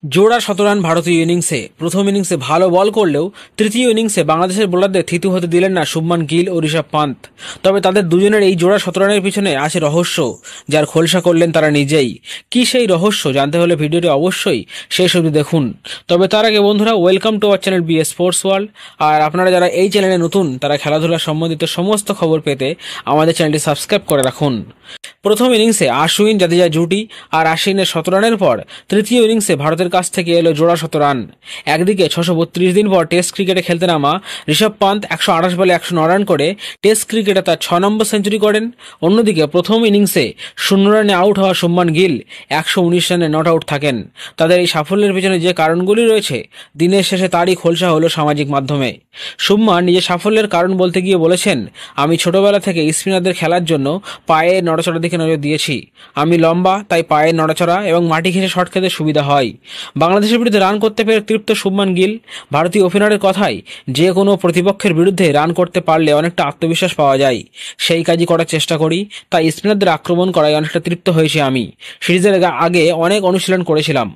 জোড়া শতরান ভারতীয় ইনিংসে। প্রথম ইনিংসে ভালো বল করলেও তৃতীয় ইনিংসে বাংলাদেশের বোলারদের থিতু হতে দিলেন না শুভমান গিল ও ঋষভ পান্ত। তবে তাদের দুজনের এই জোড়া শতরানের পিছনে আছে রহস্য, যার খোলসা করলেন তারা নিজেই। কি সেই রহস্য জানতে হলে ভিডিওটি অবশ্যই শেষ অবধি দেখুন। তবে তার আগে বন্ধুরা, welcome to our channel BS sports world. আর আপনারা যারা এই চ্যানেলে নতুন, তারা খেলাধুলা সম্বন্ধিত সমস্ত খবর পেতে আমাদের চ্যানেলটি সাবস্ক্রাইব করে রাখুন। প্রথম ইনিংসে আশ্বিন জাদেজা জুটি আর আশ্বিনের 17 রানের পর তৃতীয় ইনিংসে ভারতের কাছ থেকে এলো জোড়া 17 রান। একদিকে 632 দিন পর টেস্ট ক্রিকেটে খেলতে নামা ঋষভ পান্ত 128 বলে 109 রান করে টেস্ট ক্রিকেটে তার 6 নম্বর সেঞ্চুরি করেন। অন্যদিকে প্রথম ইনিংসে 0 রানে আউট হওয়া শুভমান গিল 119 রানে নট আউট থাকেন। তাদের এই সাফল্যের পিছনে যে কারণগুলি রয়েছে, দিনের শেষে তারই খোলসা হলো সামাজিক মাধ্যমে। শুভমান নিজের সাফল্যের কারণ বলতে গিয়ে বলেছেন, আমি ছোটবেলা থেকে স্পিনারদের খেলার জন্য পায়ে নড়াচড়ার দিকে নজর দিয়েছি। আমি লম্বা, তাই পায়ের নড়াচড়া এবং মাটি ঘেঁষে শট খেতে সুবিধা হয়। বাংলাদেশের বিরুদ্ধে রান করতে পেরে তৃপ্ত শুভমান গিল। ভারতীয় ওপেনারের কথায়, যে কোনো প্রতিপক্ষের বিরুদ্ধে রান করতে পারলে অনেকটা আত্মবিশ্বাস পাওয়া যায়। সেই কাজই করার চেষ্টা করি, তাই স্পিনারদের আক্রমণ করায় অনেকটা তৃপ্ত হয়েছি আমি। সিরিজের আগে অনেক অনুশীলন করেছিলাম।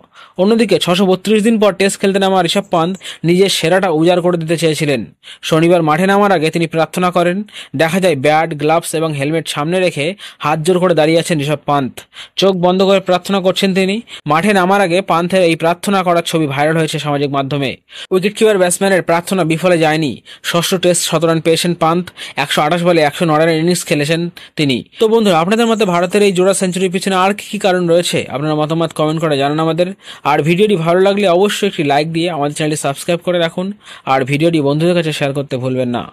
অন্যদিকে 632 দিন পর টেস্ট খেলতে নামা ঋষভ পান্ত নিজের সেরাটা উজাড় করে দিতে চেয়েছিলেন। শনিবার মাঠে নামার আগে তিনি প্রার্থনা করেন। দেখা যায় ব্যাট, গ্লাভস এবং হেলমেট সামনে রেখে হাত জোর করে দাঁড়িয়ে আছেন ঋষভ পান্ত। চোখ বন্ধ করে প্রার্থনা করছেন তিনি। মাঠে নামার আগে পান্থের এই প্রার্থনা করার ছবি ভাইরাল হয়েছে সামাজিক মাধ্যমে। উইকেটকিপার ব্যাটসম্যানের প্রার্থনা বিফলে যায়নি। ষষ্ঠ টেস্ট 17 রান পেয়েছেন পান্ত। 128 বলে 109 রানের ইনিংস খেলেছেন তিনি। তো বন্ধুরা, আপনাদের মতে ভারতের এই জোড়া সেঞ্চুরির পিছনে আর কি কারণ রয়েছে? আপনারা মতামত কমেন্ট করে জানান আমাদের। আর ভিডিওটি ভালো লাগলে অবশ্যই একটি লাইক দিয়ে আমাদের চ্যানেলটি সাবস্ক্রাইব করে রাখুন। আর ভিডিওটি বন্ধুদের কাছে শেয়ার করতে ভুলবেন না।